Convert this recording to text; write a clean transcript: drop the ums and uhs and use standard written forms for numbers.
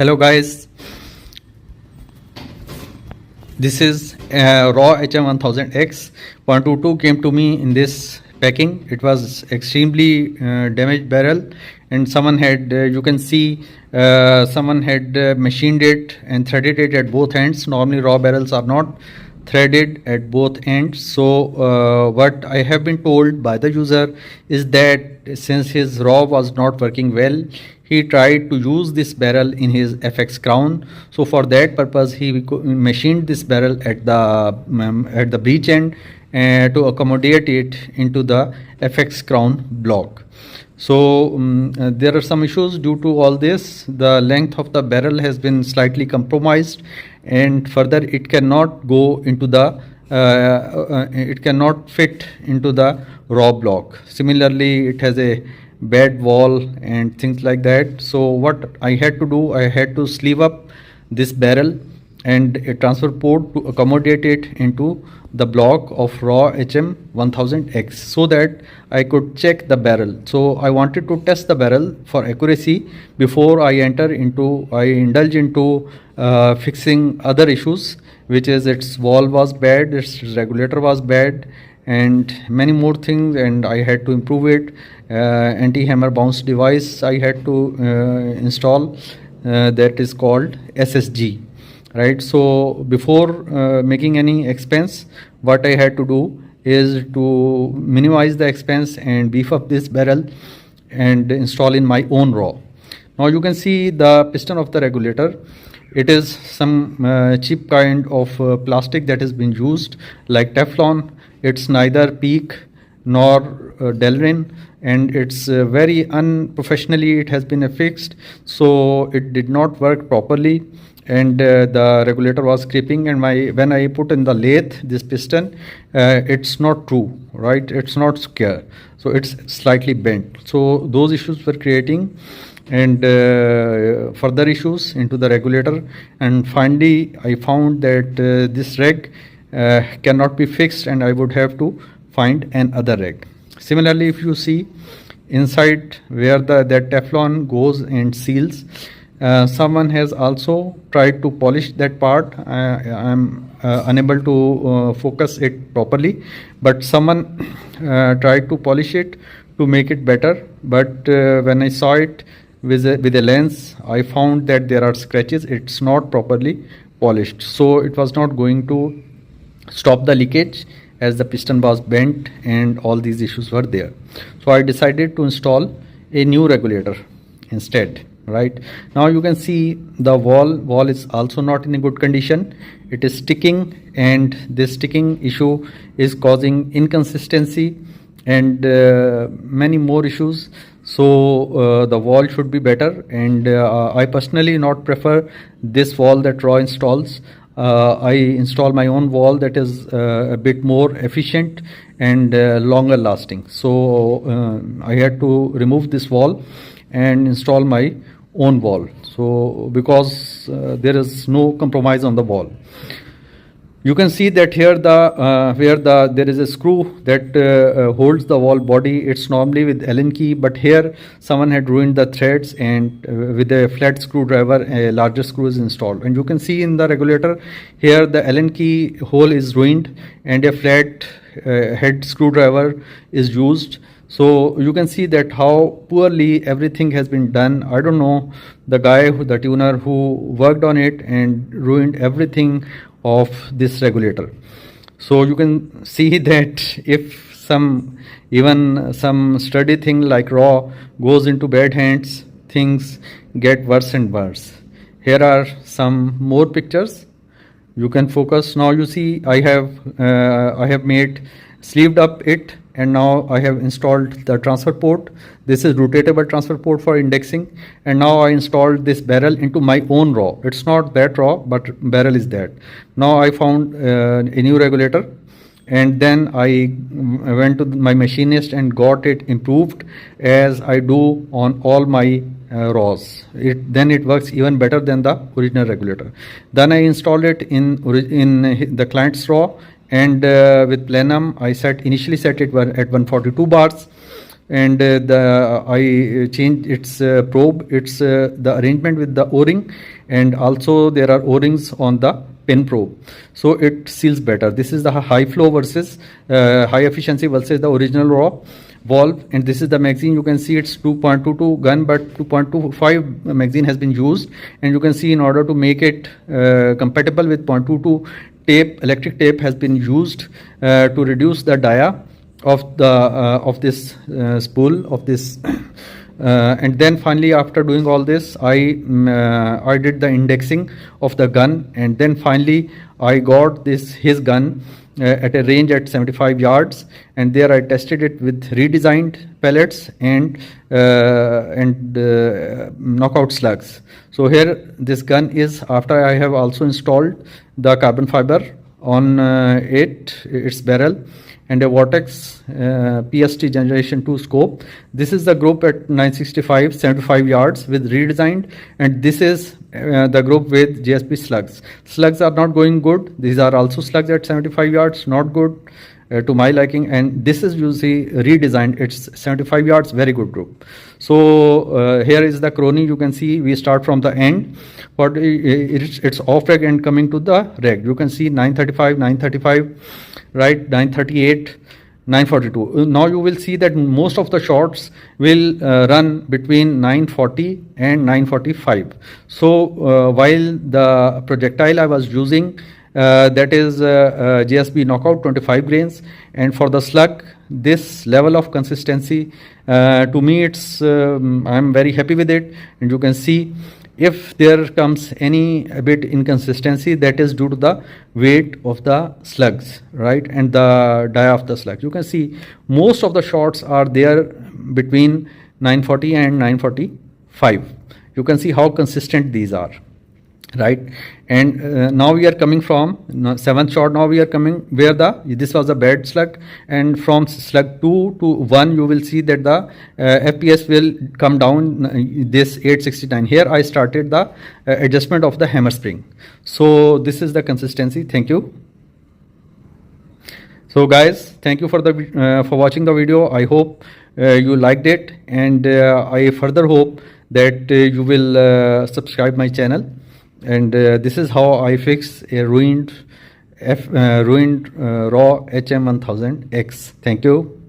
Hello guys, this is raw HM1000X. 122 came to me in this packing. It was extremely damaged barrel, and someone had you can see someone had machined it and threaded it at both ends. Normally raw barrels are not threaded at both ends. So what I have been told by the user is that since his raw was not working well, he tried to use this barrel in his FX crown. So for that purpose, he machined this barrel at the breech end to accommodate it into the FX crown block. So there are some issues due to all this. The length of the barrel has been slightly compromised, and further it cannot go into the it cannot fit into the raw block. Similarly, it has a bad wall and things like that. So what I had to do, I had to sleeve up this barrel and a transfer port to accommodate it into the block of raw HM1000X so that I could check the barrel. So I wanted to test the barrel for accuracy before I indulge into fixing other issues, which is its valve was bad, its regulator was bad, and many more things, and I had to improve it. Anti-hammer bounce device I had to install, that is called SSG, right? So before making any expense, what I had to do is to minimize the expense and beef up this barrel and install in my own raw. Now you can see the piston of the regulator. It is some cheap kind of plastic that has been used, like Teflon. It's neither PEEK nor Delrin, and it's very unprofessionally it has been affixed, so it did not work properly, and the regulator was creeping, and when I put in the lathe this piston, it's not true, right? It's not square, so it's slightly bent. So those issues were creating and further issues into the regulator, and finally I found that this reg cannot be fixed and I would have to find another reg. Similarly, if you see inside where that Teflon goes and seals, someone has also tried to polish that part. I am unable to focus it properly, but someone tried to polish it to make it better, but when I saw it with a lens, I found that there are scratches. It's not properly polished, so it was not going to stop the leakage as the piston was bent and all these issues were there. So I decided to install a new regulator instead. Right now you can see the wall is also not in a good condition. It is sticking, and this sticking issue is causing inconsistency and many more issues. So the wall should be better, and I personally not prefer this wall that Raw installs. I install my own wall that is a bit more efficient and longer lasting. So I had to remove this wall and install my own wall. So because there is no compromise on the wall. You can see that here there is a screw that holds the wall body. It's normally with Allen key, but here someone had ruined the threads, and with a flat screwdriver a larger screw is installed. And you can see in the regulator here the Allen key hole is ruined and a flat head screwdriver is used. So you can see that how poorly everything has been done. I don't know the guy, the tuner who worked on it and ruined everything of this regulator. So you can see that if even some sturdy thing like Raw goes into bad hands, things get worse and worse. Here are some more pictures. You can focus. Now you see I have made sleeved up it, and now I have installed the transfer port. This is rotatable transfer port for indexing, and now I installed this barrel into my own raw. It's not that raw, but barrel is that. Now I found a new regulator, and then I went to my machinist and got it improved as I do on all my raws. Then it works even better than the original regulator. Then I installed it in the client's raw, and with plenum I initially set it at 142 bars. and I changed its probe, its the arrangement with the O-ring, and also there are O-rings on the pin probe, so it seals better. This is the high flow versus high efficiency versus the original raw valve, and this is the magazine. You can see it's 2.22 gun, but 2.25 magazine has been used, and you can see in order to make it compatible with 0.22 tape, electric tape has been used to reduce the dia of this spool of this. And then finally, after doing all this, I did the indexing of the gun, and then finally I got his gun at a range at 75 yards, and there I tested it with redesigned pellets and knockout slugs. So here this gun is after I have also installed the carbon fiber on its barrel, and a Vortex PST Generation 2 scope. This is the group at 965, 75 yards with redesigned, and this is the group with GSP slugs. Slugs are not going good. These are also slugs at 75 yards, not good to my liking, and this is usually redesigned. It's 75 yards, very good group. So here is the crony. You can see we start from the end, but it's off reg and coming to the reg. You can see 935, 935, right, 938, 942. Now you will see that most of the shots will run between 940 and 945. So while the projectile I was using, that is GSB knockout 25 grains, and for the slug this level of consistency, to me it's I'm very happy with it. And you can see if there comes any a bit inconsistency, that is due to the weight of the slugs, right, and the dia of the slug. You can see most of the shots are there between 940 and 945. You can see how consistent these are, right. And now we are coming from seventh shot. Now we are coming where this was a bad slug, and from slug 2 to 1 you will see that the FPS will come down, this 869. Here I started the adjustment of the hammer spring. So this is the consistency. Thank you. So guys, thank you for for watching the video. I hope you liked it, and I further hope that you will subscribe my channel. And this is how I fix a ruined raw HM1000X. Thank you.